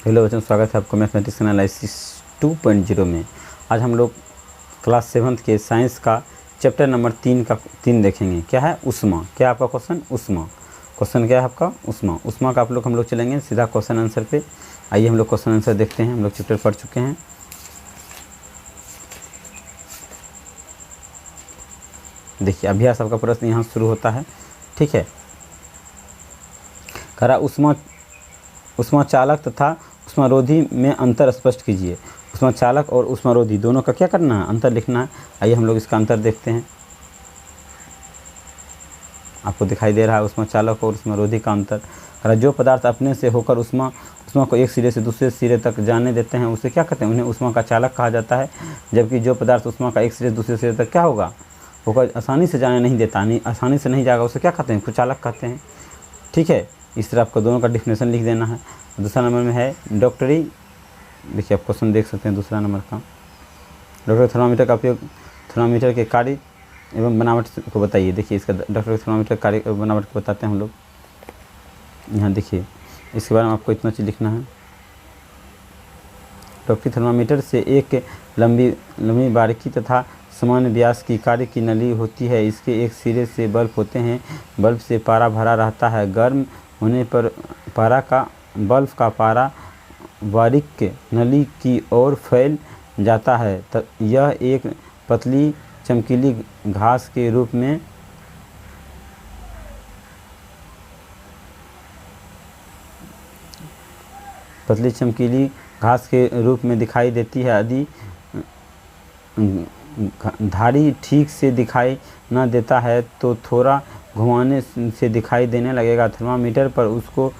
Hello बच्चों, स्वागत है आपको मैथमेटिक्स एनालिसिस 2.0 में। आज हम लोग क्लास 7th के साइंस का चैप्टर नंबर 3 देखेंगे। क्या है? ऊष्मा। क्या आपका क्वेश्चन? ऊष्मा। क्वेश्चन क्या है आपका? ऊष्मा। ऊष्मा का हम लोग चलेंगे सीधा क्वेश्चन आंसर पे। आइए हम लोग क्वेश्चन आंसर देखते हैं। हम लोग चैप्टर पढ़ चुके हैं। देखिए, अभ्यास आपका प्रश्न यहाँ शुरू होता है। ठीक है। कह रहा ऊष्मा चालक तथा ऊष्मारोधी में अंतर स्पष्ट कीजिए। ऊष्मा चालक और ऊष्मारोधी दोनों का क्या करना है? अंतर लिखना है। आइए हम लोग इसका अंतर देखते हैं। आपको दिखाई दे रहा है ऊष्मा चालक और ऊष्मारोधी का अंतर। जो पदार्थ अपने से होकर ऊष्मा को एक सिरे से दूसरे सिरे तक जाने देते हैं उसे क्या कहते हैं? उन्हें ऊष्मा का चालक कहा जाता है। जबकि जो पदार्थ ऊष्मा का एक सिरे से दूसरे सिरे तक क्या होगा, होकर आसानी से जाने नहीं देता, आसानी से नहीं जाएगा, उसे क्या कहते हैं? कुचालक कहते हैं। ठीक है। इस तरह आपको दोनों का डिफिनेशन लिख देना है। दूसरा नंबर में है डॉक्टरी। देखिए, आप क्वेश्चन देख सकते हैं दूसरा नंबर का। डॉक्टर थर्मामीटर का उपयोग थर्मामीटर के कार्य एवं बनावट को बताइए। देखिए, इसका डॉक्टर थर्मामीटर कार्य एवं बनावट को बताते हैं हम लोग। यहाँ देखिए, इसके बारे में आपको इतना चीज़ लिखना है। डॉक्टरी थर्मामीटर से एक लंबी बारीकी तथा सामान्य व्यास की कार्य की नली होती है। इसके एक सिरे से बल्ब होते हैं। बल्ब से पारा भरा रहता है। गर्म होने पर बल्ब का पारा बारीक नली की ओर फैल जाता है। यह एक पतली चमकीली घास के रूप में दिखाई देती है। यदि धारी ठीक से दिखाई न देता है तो थोड़ा घुमाने से दिखाई देने लगेगा। थर्मामीटर पर उसको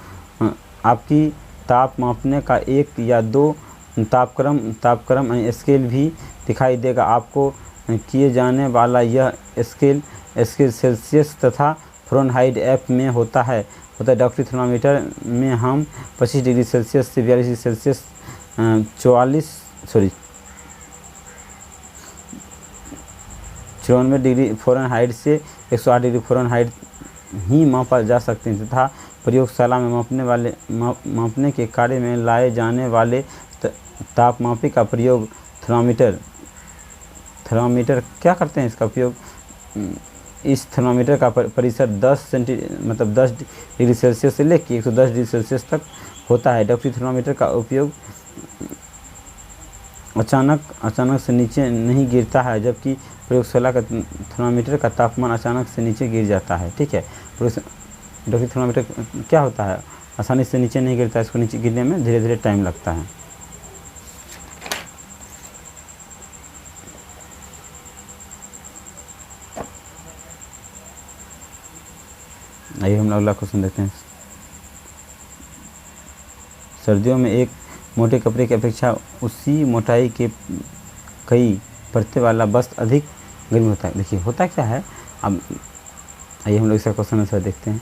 आपकी ताप मापने का एक या दो तापक्रम स्केल भी दिखाई देगा। आपको किए जाने वाला यह स्केल सेल्सियस तथा फ़ारेनहाइट ऐप में होता है। डॉक्टरी थर्मामीटर में हम 25 डिग्री सेल्सियस से 42 डिग्री सेल्सियस 94 डिग्री फ़ारेनहाइट से 108 डिग्री फ़ारेनहाइट ही मापा जा सकते हैं तथा प्रयोगशाला में मापने के कार्य में लाए जाने वाले तापमापी का प्रयोग थर्मामीटर क्या करते हैं? इसका उपयोग इस थर्मामीटर का परिसर 10 डिग्री सेल्सियस से लेकर 110 डिग्री सेल्सियस तक होता है। डॉक्टरी थर्मामीटर का उपयोग अचानक से नीचे नहीं गिरता है, जबकि प्रयोगशाला का थर्मामीटर का तापमान अचानक से नीचे गिर जाता है। ठीक है। डॉक्टरी थर्मामीटर क्या होता है? आसानी से नीचे नहीं गिरता है। इसको नीचे गिरने में धीरे धीरे टाइम लगता है। आइए हम अगला क्वेश्चन देखते हैं। सर्दियों में एक मोटे कपड़े की अपेक्षा उसी मोटाई के कई परतें वाला वस्त्र अधिक गर्म होता है। देखिए, होता क्या है। अब आइए हम लोग इसका क्वेश्चन आंसर देखते हैं।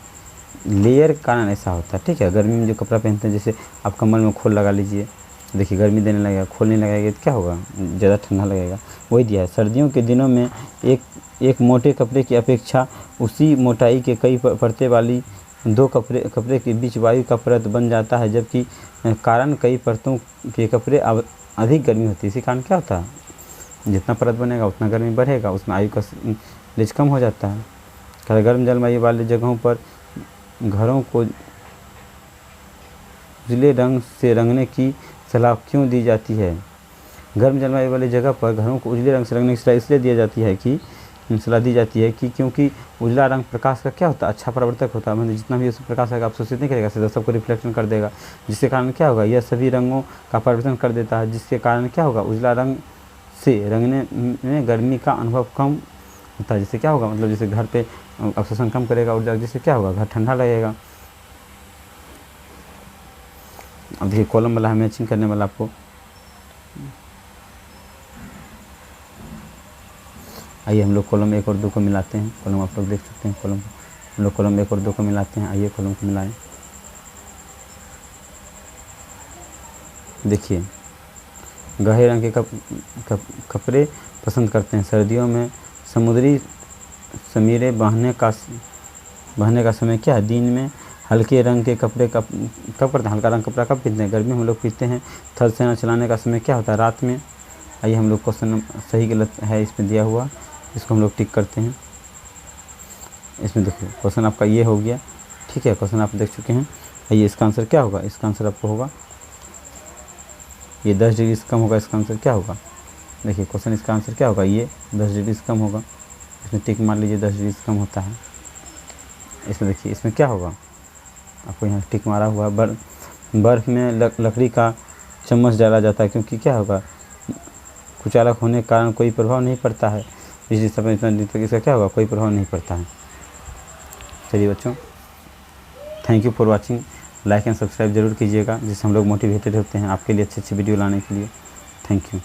लेयर के कारण ऐसा होता है। ठीक है। गर्मी में जो कपड़ा पहनते हैं, जैसे आप कमर में खोल लगा लीजिए, देखिए गर्मी देने लगेगा। खोल नहीं लगाएगा तो क्या होगा? ज़्यादा ठंडा लगेगा। वही दिया है। सर्दियों के दिनों में एक मोटे कपड़े की अपेक्षा उसी मोटाई के कई परतें वाली दो कपड़े के बीच वायु का परत बन जाता है, जबकि कारण कई परतों के कपड़े अधिक गर्मी होती है। इसी कारण क्या होता है? जितना परत बनेगा उतना गर्मी बढ़ेगा, उसमें आयु का लिज कम हो जाता है। गर्म जलवायु वाली जगहों पर घरों को उजले रंग से रंगने की सलाह क्यों दी जाती है? गर्म जलवायु वाली जगह पर घरों को उजले रंग से रंगने की सलाह इसलिए दी जाती है कि क्योंकि उजला रंग प्रकाश का क्या होता है? अच्छा प्रवर्तक होता है। मतलब जितना भी उसमें प्रकाश आएगा अवशोषित नहीं करेगा, सीधा सबको रिफ्लेक्शन कर देगा, जिसके कारण क्या होगा? यह सभी रंगों का परिवर्तन कर देता है, जिसके कारण क्या होगा? उजला रंग से रंगने में गर्मी का अनुभव कम होता है। जिससे क्या होगा? मतलब जैसे घर पे अवशोषण कम करेगा ऊर्जा, जिससे क्या होगा? घर ठंडा लगेगा। अब देखिए, कॉलम वाला है मैचिंग करने वाला आपको। आइए हम लोग कॉलम 1 और 2 को मिलाते हैं। कॉलम आप लोग देख सकते हैं। हम लोग कॉलम 1 और 2 को मिलाते हैं। आइए कॉलम को मिलाएं। देखिए, गहरे रंग के कपड़े पसंद करते हैं। सर्दियों में समुद्री समीरे बहने का समय क्या है? दिन में हल्के रंग के कपड़े कब करते हैं, हल्का रंग कपड़ा कब पहनते हैं, गर्मी में हम लोग पीते हैं। थल सेना चलाने का समय क्या होता है, रात में। आइए हम लोग क्वेश्चन सही गलत है इसमें दिया हुआ, इसको हम लोग टिक करते हैं। इसमें देखो क्वेश्चन आपका ये हो गया, ठीक है, क्वेश्चन आप देख चुके हैं। आइए इसका आंसर क्या होगा, इसका आंसर आपको होगा ये 10 डिग्री से कम होगा, इसका आंसर क्या होगा। देखिए क्वेश्चन इसका आंसर क्या होगा, ये 10 डिग्री से कम होगा, इसमें टिक मार लीजिए, 10 डिग्री से कम होता है। इसमें देखिए इसमें क्या होगा, आपको यहाँ टिक मारा हुआ। बर्फ़ में लकड़ी का चम्मच डाला जाता है, क्योंकि क्या होगा, कुचालक होने के कारण कोई प्रभाव नहीं पड़ता है, बिजली समय इतना दिन तक इसका क्या होगा, कोई प्रभाव नहीं पड़ता है। चलिए बच्चों, thank you for watching. Like and subscribe जरूर कीजिएगा, जिससे हम लोग मोटिवेटेड होते हैं आपके लिए अच्छी अच्छी वीडियो लाने के लिए। Thank you.